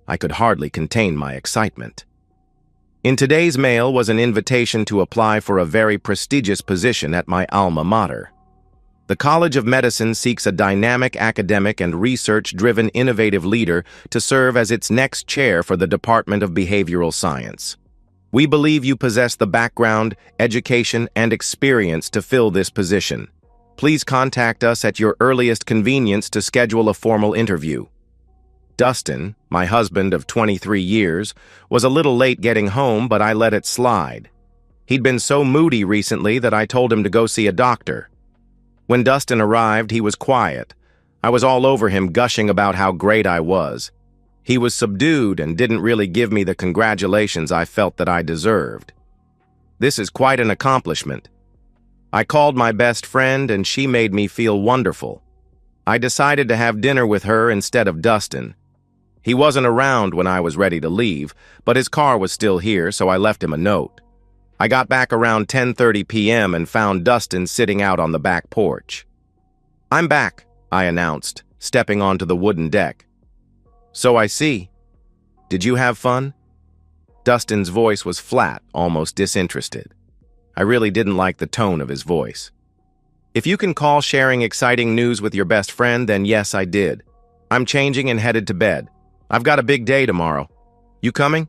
I could hardly contain my excitement. In today's mail was an invitation to apply for a very prestigious position at my alma mater. The College of Medicine seeks a dynamic academic and research-driven innovative leader to serve as its next chair for the Department of Behavioral Science. We believe you possess the background, education, and experience to fill this position. Please contact us at your earliest convenience to schedule a formal interview. Dustin, my husband of 23 years, was a little late getting home, but I let it slide. He'd been so moody recently that I told him to go see a doctor. When Dustin arrived, he was quiet. I was all over him, gushing about how great I was. He was subdued and didn't really give me the congratulations I felt that I deserved. This is quite an accomplishment. I called my best friend and she made me feel wonderful. I decided to have dinner with her instead of Dustin. He wasn't around when I was ready to leave, but his car was still here, so I left him a note. I got back around 10:30 p.m. and found Dustin sitting out on the back porch. "I'm back," I announced, stepping onto the wooden deck. "So I see. Did you have fun?" Dustin's voice was flat, almost disinterested. I really didn't like the tone of his voice. "If you can call sharing exciting news with your best friend, then yes, I did. I'm changing and headed to bed. I've got a big day tomorrow. You coming?"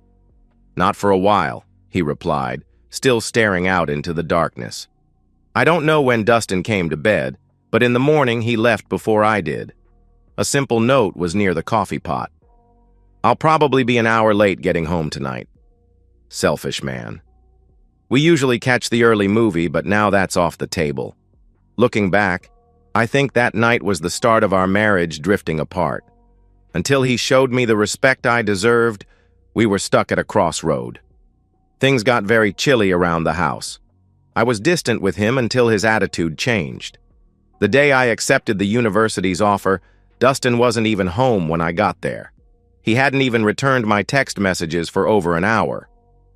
"Not for a while," he replied, still staring out into the darkness. I don't know when Dustin came to bed, but in the morning he left before I did. A simple note was near the coffee pot. "I'll probably be an hour late getting home tonight." Selfish man. We usually catch the early movie, but now that's off the table. Looking back, I think that night was the start of our marriage drifting apart. Until he showed me the respect I deserved, we were stuck at a crossroad. Things got very chilly around the house. I was distant with him until his attitude changed. The day I accepted the university's offer, Dustin wasn't even home when I got there. He hadn't even returned my text messages for over an hour.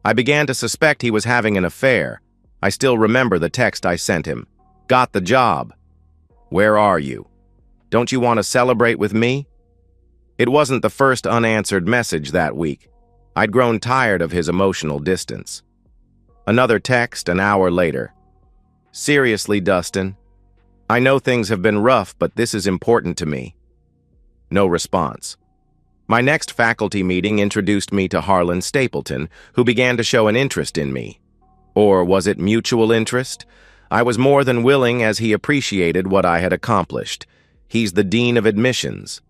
I began to suspect he was having an affair. I still remember the text I sent him. "Got the job. Where are you? Don't you want to celebrate with me?" It wasn't the first unanswered message that week. I'd grown tired of his emotional distance. Another text an hour later. "Seriously, Dustin, I know things have been rough, but this is important to me." No response. My next faculty meeting introduced me to Harlan Stapleton, who began to show an interest in me. Or was it mutual interest? I was more than willing as he appreciated what I had accomplished. He's the dean of admissions.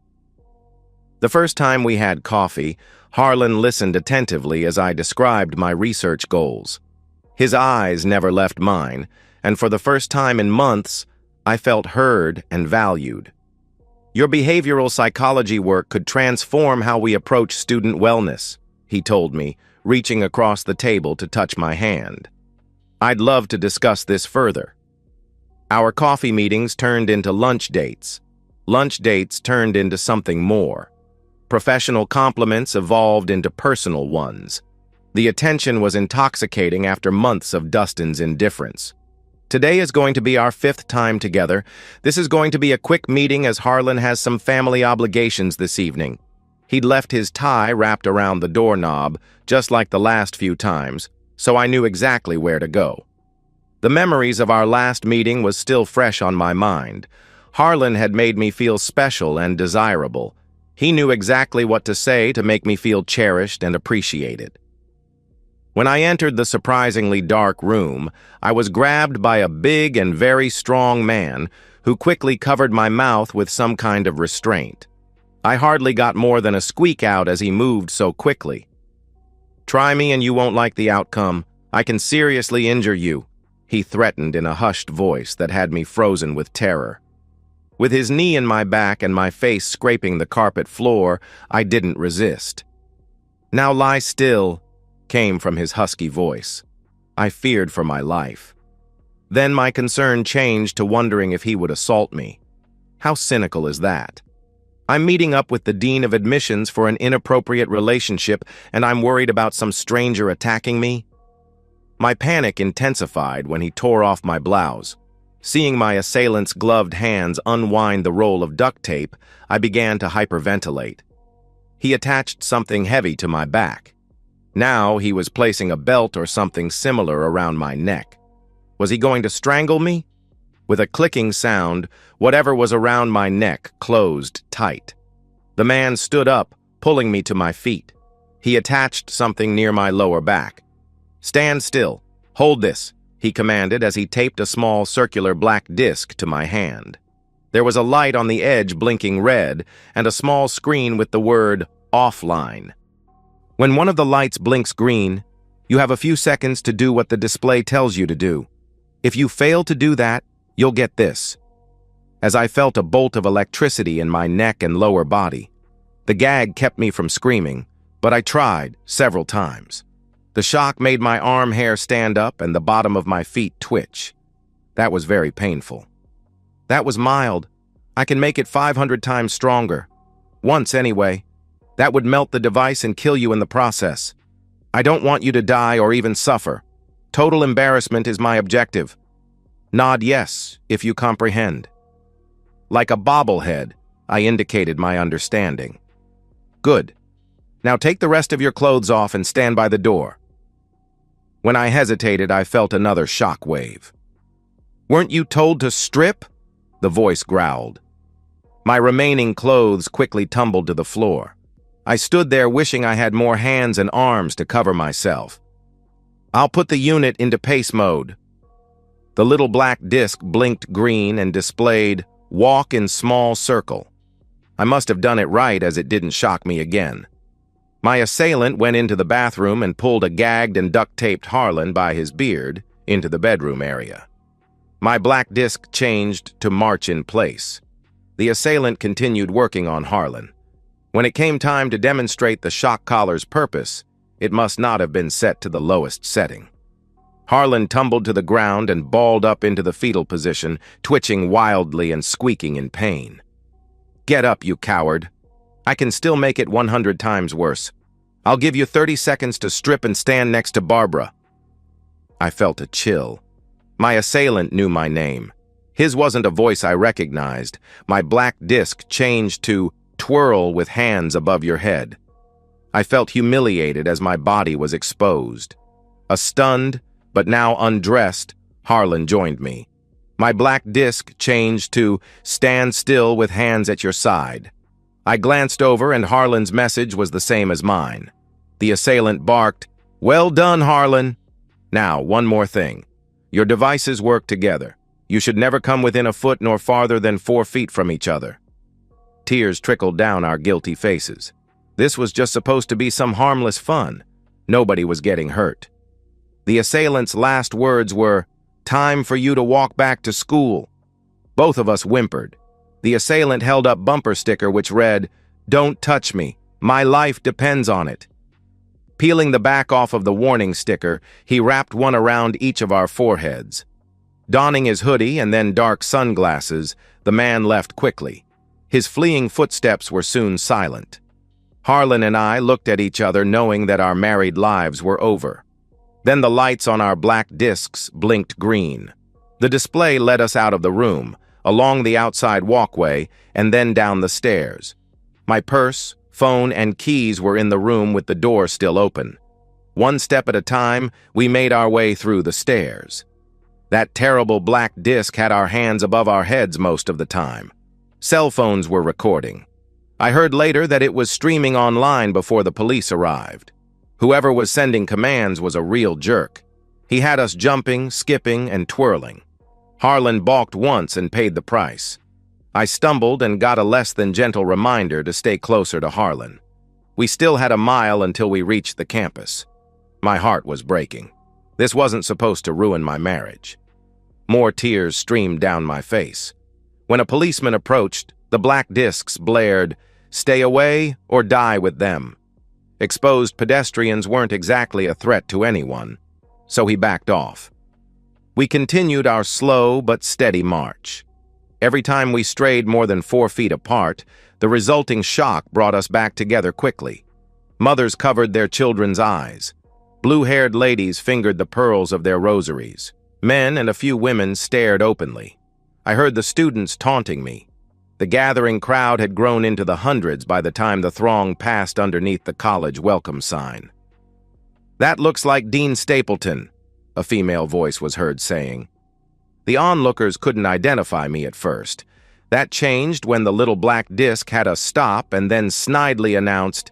The first time we had coffee, Harlan listened attentively as I described my research goals. His eyes never left mine, and for the first time in months, I felt heard and valued. "Your behavioral psychology work could transform how we approach student wellness," he told me, reaching across the table to touch my hand. I'd love to discuss this further. Our coffee meetings turned into lunch dates. Lunch dates turned into something more. Professional compliments evolved into personal ones. The attention was intoxicating after months of Dustin's indifference. Today is going to be our 5th time together. This is going to be a quick meeting as Harlan has some family obligations this evening. He'd left his tie wrapped around the doorknob, just like the last few times, so I knew exactly where to go. The memories of our last meeting was still fresh on my mind. Harlan had made me feel special and desirable. He knew exactly what to say to make me feel cherished and appreciated. When I entered the surprisingly dark room, I was grabbed by a big and very strong man who quickly covered my mouth with some kind of restraint. I hardly got more than a squeak out as he moved so quickly. "Try me and you won't like the outcome. I can seriously injure you," he threatened in a hushed voice that had me frozen with terror. With his knee in my back and my face scraping the carpet floor, I didn't resist. "Now lie still," came from his husky voice. I feared for my life. Then my concern changed to wondering if he would assault me. How cynical is that? I'm meeting up with the dean of admissions for an inappropriate relationship, and I'm worried about some stranger attacking me? My panic intensified when he tore off my blouse. Seeing my assailant's gloved hands unwind the roll of duct tape, I began to hyperventilate. He attached something heavy to my back. Now he was placing a belt or something similar around my neck. Was he going to strangle me? With a clicking sound, whatever was around my neck closed tight. The man stood up, pulling me to my feet. He attached something near my lower back. "Stand still. Hold this," he commanded as he taped a small circular black disc to my hand. There was a light on the edge blinking red and a small screen with the word "offline." When one of the lights blinks green, you have a few seconds to do what the display tells you to do. If you fail to do that, you'll get this. As I felt a bolt of electricity in my neck and lower body, the gag kept me from screaming, but I tried several times. The shock made my arm hair stand up and the bottom of my feet twitch. That was very painful. That was mild. I can make it 500 times stronger. Once anyway. That would melt the device and kill you in the process. I don't want you to die or even suffer. Total embarrassment is my objective. Nod yes, if you comprehend. Like a bobblehead, I indicated my understanding. Good. Now take the rest of your clothes off and stand by the door. When I hesitated, I felt another shock wave. Weren't you told to strip? The voice growled. My remaining clothes quickly tumbled to the floor. I stood there wishing I had more hands and arms to cover myself. I'll put the unit into pace mode. The little black disc blinked green and displayed "Walk in small circle." I must have done it right as it didn't shock me again. My assailant went into the bathroom and pulled a gagged and duct-taped Harlan by his beard into the bedroom area. My black disc changed to march in place. The assailant continued working on Harlan. When it came time to demonstrate the shock collar's purpose, it must not have been set to the lowest setting. Harlan tumbled to the ground and balled up into the fetal position, twitching wildly and squeaking in pain. "Get up, you coward. I can still make it 100 times worse. I'll give you 30 seconds to strip and stand next to Barbara." I felt a chill. My assailant knew my name. His wasn't a voice I recognized. My black disc changed to "twirl with hands above your head." I felt humiliated as my body was exposed. A stunned, but now undressed, Harlan joined me. My black disc changed to "stand still with hands at your side." I glanced over and Harlan's message was the same as mine. The assailant barked, "Well done, Harlan. Now, one more thing. Your devices work together. You should never come within a foot nor farther than 4 feet from each other." Tears trickled down our guilty faces. This was just supposed to be some harmless fun. Nobody was getting hurt. The assailant's last words were, "Time for you to walk back to school." Both of us whimpered. The assailant held up bumper sticker which read, "Don't touch me. My life depends on it." Peeling the back off of the warning sticker, he wrapped one around each of our foreheads. Donning his hoodie and then dark sunglasses, the man left quickly. His fleeing footsteps were soon silent. Harlan and I looked at each other knowing that our married lives were over. Then the lights on our black discs blinked green. The display led us out of the room, along the outside walkway, and then down the stairs. My purse, phone, and keys were in the room with the door still open. One step at a time, we made our way through the stairs. That terrible black disc had our hands above our heads most of the time. Cell phones were recording. I heard later that it was streaming online before the police arrived. Whoever was sending commands was a real jerk. He had us jumping, skipping, and twirling. Harlan balked once and paid the price. I stumbled and got a less than gentle reminder to stay closer to Harlan. We still had a mile until we reached the campus. My heart was breaking. This wasn't supposed to ruin my marriage. More tears streamed down my face. When a policeman approached, the black discs blared, "Stay away or die with them." Exposed pedestrians weren't exactly a threat to anyone, so he backed off. We continued our slow but steady march. Every time we strayed more than 4 feet apart, the resulting shock brought us back together quickly. Mothers covered their children's eyes. Blue-haired ladies fingered the pearls of their rosaries. Men and a few women stared openly. I heard the students taunting me. The gathering crowd had grown into the hundreds by the time the throng passed underneath the college welcome sign. "That looks like Dean Stapleton," a female voice was heard saying. The onlookers couldn't identify me at first. That changed when the little black disc had a stop and then snidely announced,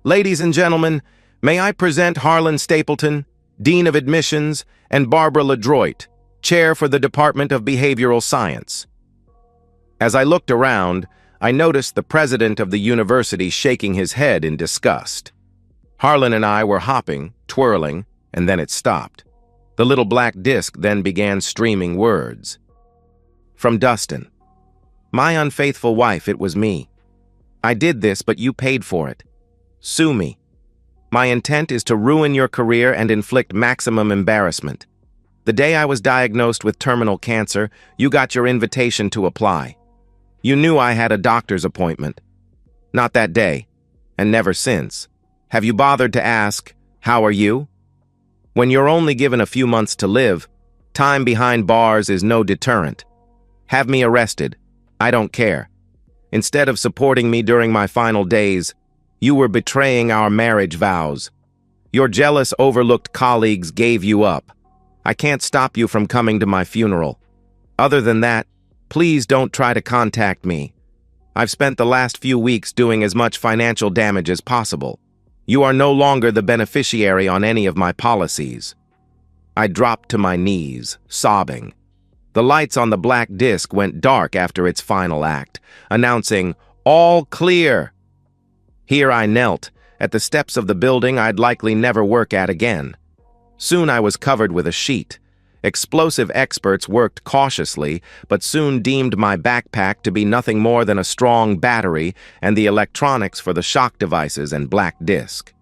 "Ladies and gentlemen, may I present Harlan Stapleton, Dean of Admissions, and Barbara LeDroit, Chair for the Department of Behavioral Science." As I looked around, I noticed the president of the university shaking his head in disgust. Harlan and I were hopping, twirling, and then it stopped. The little black disc then began streaming words. From Dustin. "My unfaithful wife, it was me. I did this, but you paid for it. Sue me. My intent is to ruin your career and inflict maximum embarrassment. The day I was diagnosed with terminal cancer, you got your invitation to apply. You knew I had a doctor's appointment. Not that day, and never since. Have you bothered to ask, 'How are you?' When you're only given a few months to live, time behind bars is no deterrent. Have me arrested. I don't care. Instead of supporting me during my final days, you were betraying our marriage vows. Your jealous, overlooked colleagues gave you up. I can't stop you from coming to my funeral. Other than that, please don't try to contact me. I've spent the last few weeks doing as much financial damage as possible. You are no longer the beneficiary on any of my policies." I dropped to my knees, sobbing. The lights on the black disc went dark after its final act, announcing, "All clear." Here I knelt, at the steps of the building I'd likely never work at again. Soon I was covered with a sheet. Explosive experts worked cautiously, but soon deemed my backpack to be nothing more than a strong battery and the electronics for the shock devices and black disc.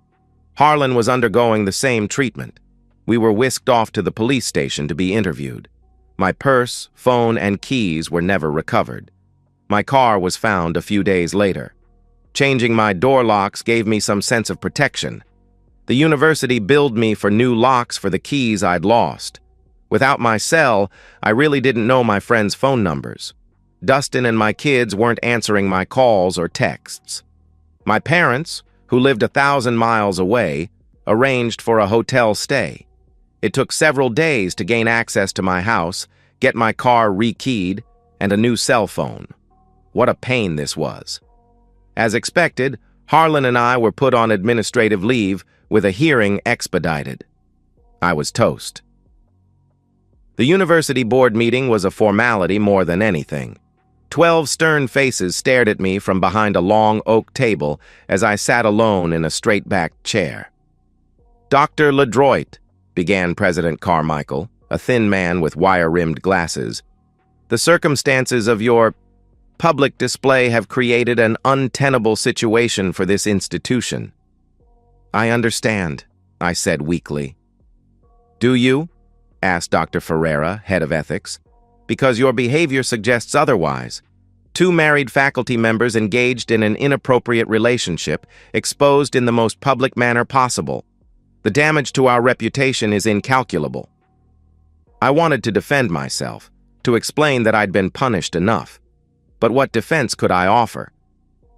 Harlan was undergoing the same treatment. We were whisked off to the police station to be interviewed. My purse, phone, and keys were never recovered. My car was found a few days later. Changing my door locks gave me some sense of protection. The university billed me for new locks for the keys I'd lost. Without my cell, I really didn't know my friends' phone numbers. Dustin and my kids weren't answering my calls or texts. My parents, who lived 1,000 miles away, arranged for a hotel stay. It took several days to gain access to my house, get my car rekeyed, and a new cell phone. What a pain this was. As expected, Harlan and I were put on administrative leave with a hearing expedited. I was toast. The university board meeting was a formality more than anything. 12 stern faces stared at me from behind a long oak table as I sat alone in a straight-backed chair. "Dr. LeDroit," began President Carmichael, a thin man with wire-rimmed glasses, "the circumstances of your public display have created an untenable situation for this institution." "I understand," I said weakly. "Do you?" asked Dr. Ferreira, head of ethics. "Because your behavior suggests otherwise. 2 married faculty members engaged in an inappropriate relationship, exposed in the most public manner possible. The damage to our reputation is incalculable." I wanted to defend myself, to explain that I'd been punished enough. But what defense could I offer?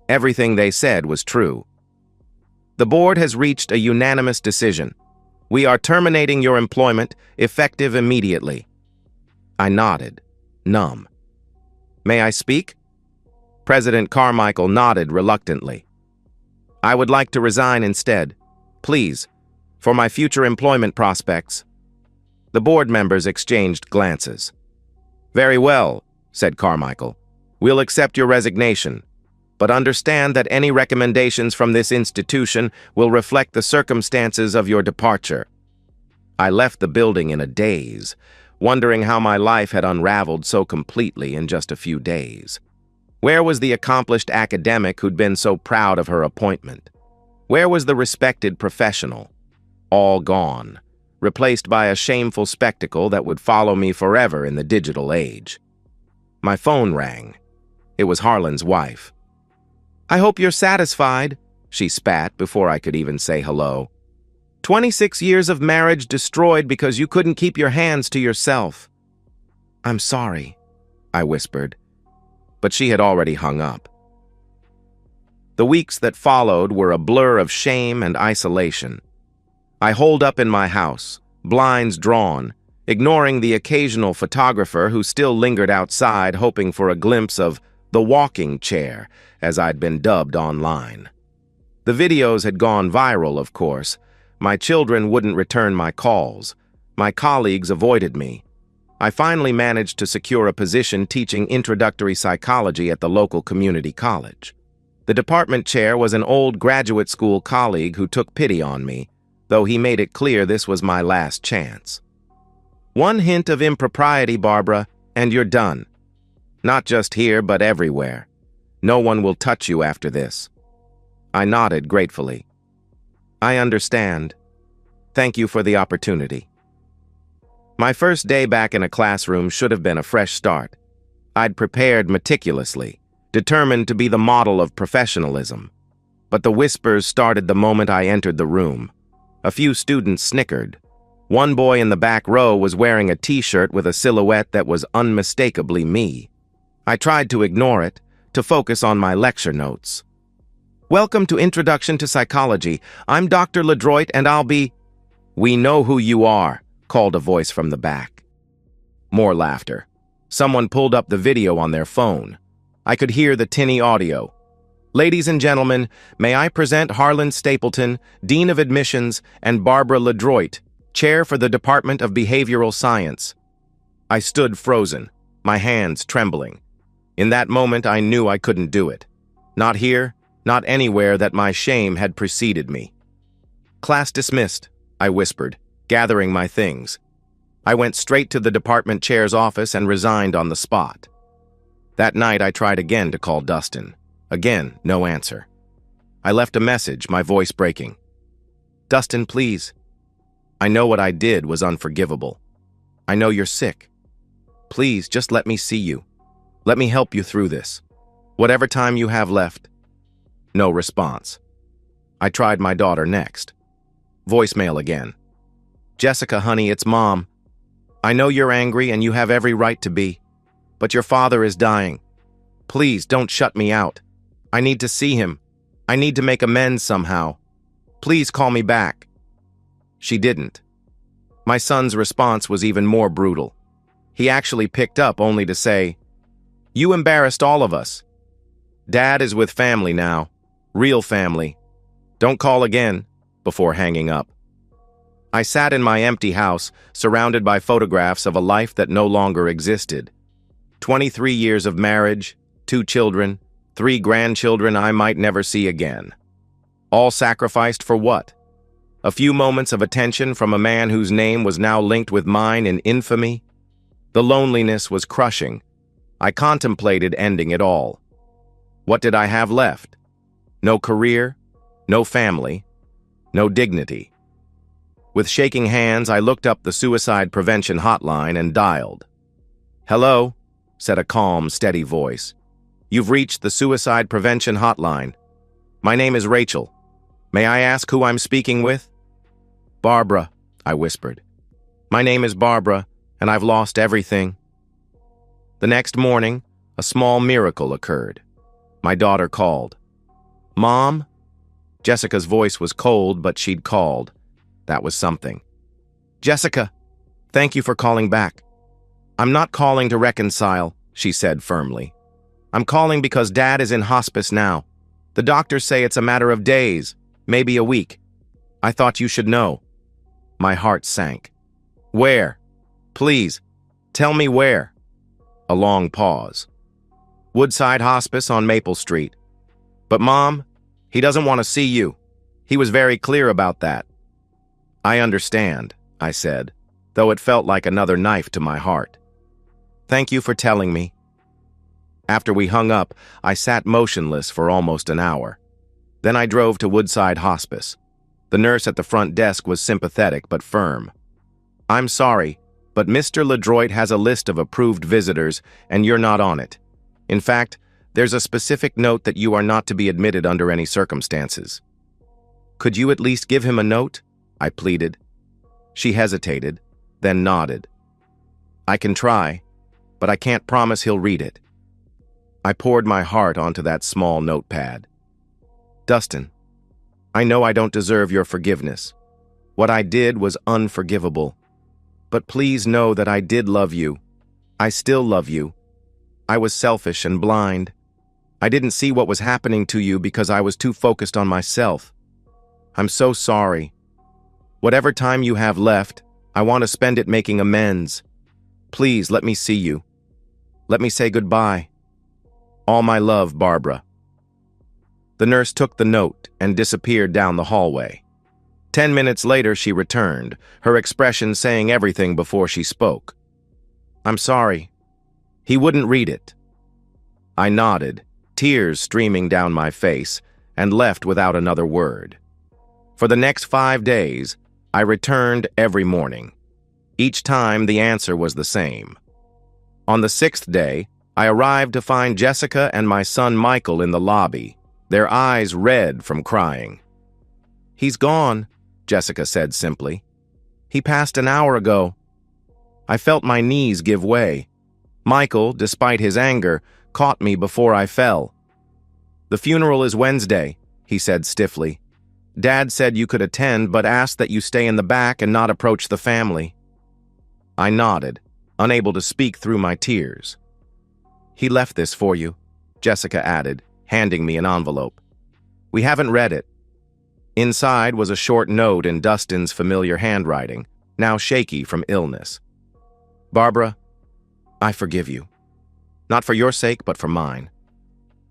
Everything they said was true. "The board has reached a unanimous decision. We are terminating your employment, effective immediately." I nodded, numb. "May I speak?" President Carmichael nodded reluctantly. "I would like to resign instead. Please, for my future employment prospects." The board members exchanged glances. "Very well," said Carmichael. "We'll accept your resignation, but understand that any recommendations from this institution will reflect the circumstances of your departure." I left the building in a daze, wondering how my life had unraveled so completely in just a few days. Where was the accomplished academic who'd been so proud of her appointment? Where was the respected professional? All gone, replaced by a shameful spectacle that would follow me forever in the digital age. My phone rang. It was Harlan's wife. "I hope you're satisfied," she spat before I could even say hello. 26 years of marriage destroyed because you couldn't keep your hands to yourself." "I'm sorry," I whispered. but she had already hung up. The weeks that followed were a blur of shame and isolation. I holed up in my house, blinds drawn, ignoring the occasional photographer who still lingered outside hoping for a glimpse of the walking chair, as I'd been dubbed online. The videos had gone viral, of course. My children wouldn't return my calls. My colleagues avoided me. I finally managed to secure a position teaching introductory psychology at the local community college. The department chair was an old graduate school colleague who took pity on me, though he made it clear this was my last chance. "One hint of impropriety, Barbara, and you're done. Not just here, but everywhere. No one will touch you after this." I nodded gratefully. "I understand. Thank you for the opportunity." My first day back in a classroom should have been a fresh start. I'd prepared meticulously, determined to be the model of professionalism. But the whispers started the moment I entered the room. A few students snickered. One boy in the back row was wearing a t-shirt with a silhouette that was unmistakably me. I tried to ignore it, to focus on my lecture notes. "Welcome to Introduction to Psychology. I'm Dr. LeDroit and I'll be—" "We know who you are," called a voice from the back. More laughter. Someone pulled up the video on their phone. I could hear the tinny audio. "Ladies and gentlemen, may I present Harlan Stapleton, Dean of Admissions, and Barbara LeDroit, Chair for the Department of Behavioral Science." I stood frozen, my hands trembling. In that moment, I knew I couldn't do it. Not here, not anywhere that my shame had preceded me. "Class dismissed," I whispered, gathering my things. I went straight to the department chair's office and resigned on the spot. That night, I tried again to call Dustin. Again, no answer. I left a message, my voice breaking. "Dustin, please. I know what I did was unforgivable. I know you're sick. Please, just let me see you. Let me help you through this. Whatever time you have left." No response. I tried my daughter next. Voicemail again. "Jessica, honey, it's Mom. I know you're angry and you have every right to be, but your father is dying. Please, don't shut me out. I need to see him. I need to make amends somehow. Please call me back." She didn't. My son's response was even more brutal. He actually picked up only to say, "You embarrassed all of us. Dad is with family now. Real family. Don't call again," before hanging up. I sat in my empty house, surrounded by photographs of a life that no longer existed. 23 years of marriage, 2 children, 3 grandchildren I might never see again. All sacrificed for what? A few moments of attention from a man whose name was now linked with mine in infamy? The loneliness was crushing. I contemplated ending it all. What did I have left? No career, no family, no dignity. With shaking hands, I looked up the suicide prevention hotline and dialed. "Hello," said a calm, steady voice. "You've reached the suicide prevention hotline. My name is Rachel. May I ask who I'm speaking with?" "Barbara," I whispered. "My name is Barbara, and I've lost everything." The next morning, a small miracle occurred. My daughter called. "Mom?" Jessica's voice was cold, but she'd called. That was something. "Jessica, thank you for calling back. I'm not calling to reconcile," she said firmly. "I'm calling because Dad is in hospice now. The doctors say it's a matter of days, maybe a week. I thought you should know." My heart sank. "Where? Please, tell me where." A long pause. "Woodside Hospice on Maple Street." "But Mom, he doesn't want to see you. He was very clear about that." "I understand," I said, though it felt like another knife to my heart. "Thank you for telling me." After we hung up, I sat motionless for almost an hour. Then I drove to Woodside Hospice. The nurse at the front desk was sympathetic but firm. "I'm sorry, but Mr. LeDroit has a list of approved visitors, and you're not on it. In fact, there's a specific note that you are not to be admitted under any circumstances." "Could you at least give him a note?" I pleaded. She hesitated, then nodded. "I can try, but I can't promise he'll read it." I poured my heart onto that small notepad. Dustin, I know I don't deserve your forgiveness. What I did was unforgivable. But please know that I did love you. I still love you. I was selfish and blind. I didn't see what was happening to you because I was too focused on myself. I'm so sorry. Whatever time you have left, I want to spend it making amends. Please let me see you. Let me say goodbye. All my love, Barbara. The nurse took the note and disappeared down the hallway. 10 minutes later, she returned, her expression saying everything before she spoke. I'm sorry. He wouldn't read it. I nodded, tears streaming down my face, and left without another word. For the next 5 days, I returned every morning. Each time, the answer was the same. On the 6th day, I arrived to find Jessica and my son Michael in the lobby, their eyes red from crying. He's gone, Jessica said simply. He passed an hour ago. I felt my knees give way. Michael, despite his anger, caught me before I fell. The funeral is Wednesday, he said stiffly. Dad said you could attend, but asked that you stay in the back and not approach the family. I nodded, unable to speak through my tears. He left this for you, Jessica added, handing me an envelope. We haven't read it. Inside was a short note in Dustin's familiar handwriting, now shaky from illness. Barbara, I forgive you. Not for your sake, but for mine.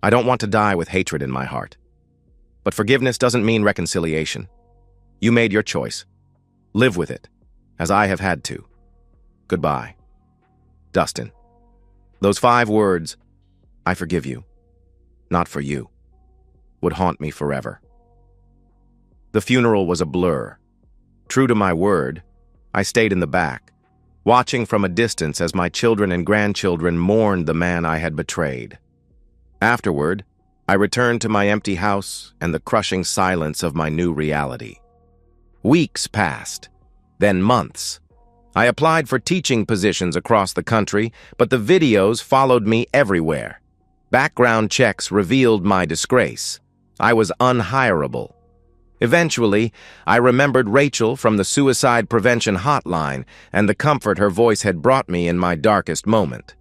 I don't want to die with hatred in my heart. But forgiveness doesn't mean reconciliation. You made your choice. Live with it, as I have had to. Goodbye. Dustin. Those 5 words, I forgive you, not for you, would haunt me forever. The funeral was a blur. True to my word, I stayed in the back, watching from a distance as my children and grandchildren mourned the man I had betrayed. Afterward, I returned to my empty house and the crushing silence of my new reality. Weeks passed, then months. I applied for teaching positions across the country, but the videos followed me everywhere. Background checks revealed my disgrace. I was unhireable. Eventually, I remembered Rachel from the suicide prevention hotline and the comfort her voice had brought me in my darkest moment.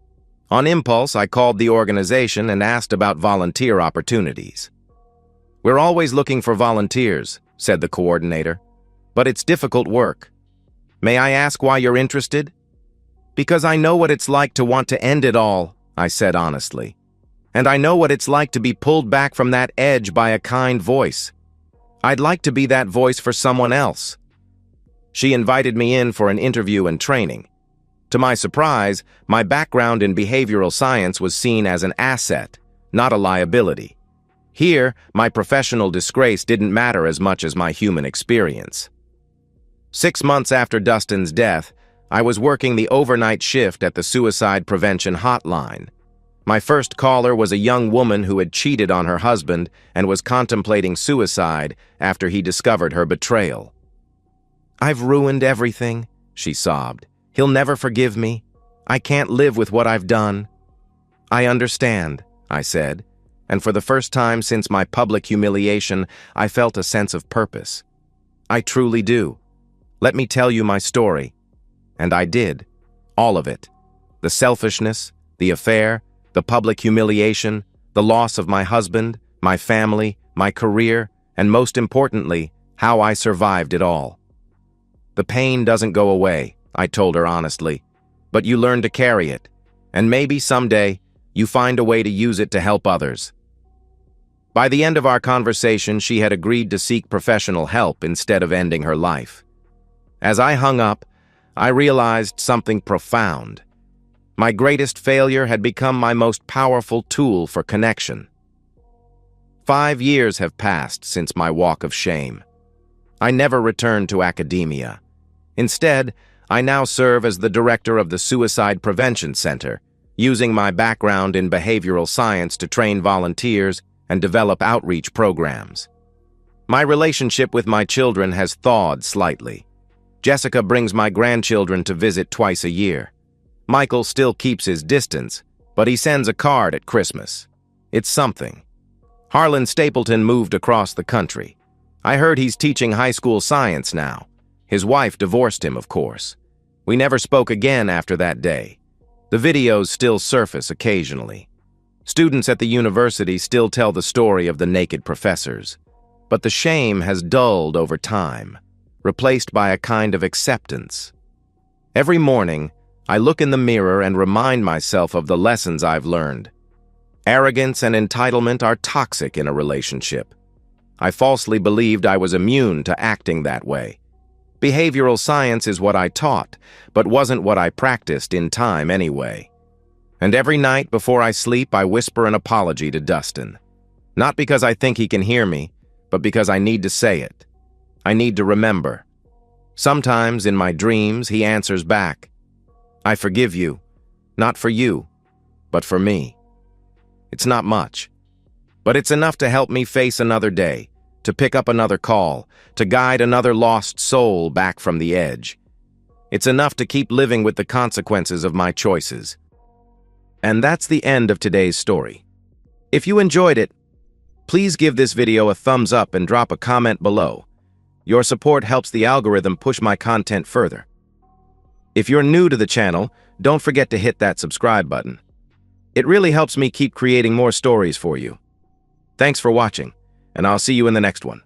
On impulse, I called the organization and asked about volunteer opportunities. We're always looking for volunteers, said the coordinator, but it's difficult work. May I ask why you're interested? Because I know what it's like to want to end it all, I said honestly. And I know what it's like to be pulled back from that edge by a kind voice. I'd like to be that voice for someone else. She invited me in for an interview and training. To my surprise, my background in behavioral science was seen as an asset, not a liability. Here, my professional disgrace didn't matter as much as my human experience. 6 months after Dustin's death, I was working the overnight shift at the suicide prevention hotline. My first caller was a young woman who had cheated on her husband and was contemplating suicide after he discovered her betrayal. I've ruined everything, she sobbed. He'll never forgive me. I can't live with what I've done. I understand, I said, and for the first time since my public humiliation, I felt a sense of purpose. I truly do. Let me tell you my story. And I did. All of it. The selfishness, the affair, the public humiliation, the loss of my husband, my family, my career, and most importantly, how I survived it all. The pain doesn't go away, I told her honestly, but you learn to carry it, and maybe someday you find a way to use it to help others. By the end of our conversation, she had agreed to seek professional help instead of ending her life. As I hung up, I realized something profound. My greatest failure had become my most powerful tool for connection. 5 years have passed since my walk of shame. I never returned to academia. Instead, I now serve as the director of the Suicide Prevention Center, using my background in behavioral science to train volunteers and develop outreach programs. My relationship with my children has thawed slightly. Jessica brings my grandchildren to visit twice a year. Michael still keeps his distance, But he sends a card at Christmas. It's something. Harlan Stapleton moved across the country. I heard he's teaching high school science now. His wife divorced him, of course. We never spoke again after that day. The videos still surface occasionally. Students at the university still tell the story of the naked professors. But the shame has dulled over time, replaced by a kind of acceptance. Every morning, I look in the mirror and remind myself of the lessons I've learned. Arrogance and entitlement are toxic in a relationship. I falsely believed I was immune to acting that way. Behavioral science is what I taught, but wasn't what I practiced in time anyway. And every night before I sleep, I whisper an apology to Dustin. Not because I think he can hear me, but because I need to say it. I need to remember. Sometimes in my dreams, he answers back, "I forgive you, not for you, but for me." It's not much, but it's enough to help me face another day, to pick up another call, to guide another lost soul back from the edge. It's enough to keep living with the consequences of my choices. And that's the end of today's story. If you enjoyed it, please give this video a thumbs up and drop a comment below. Your support helps the algorithm push my content further. If you're new to the channel, don't forget to hit that subscribe button. It really helps me keep creating more stories for you. Thanks for watching, and I'll see you in the next one.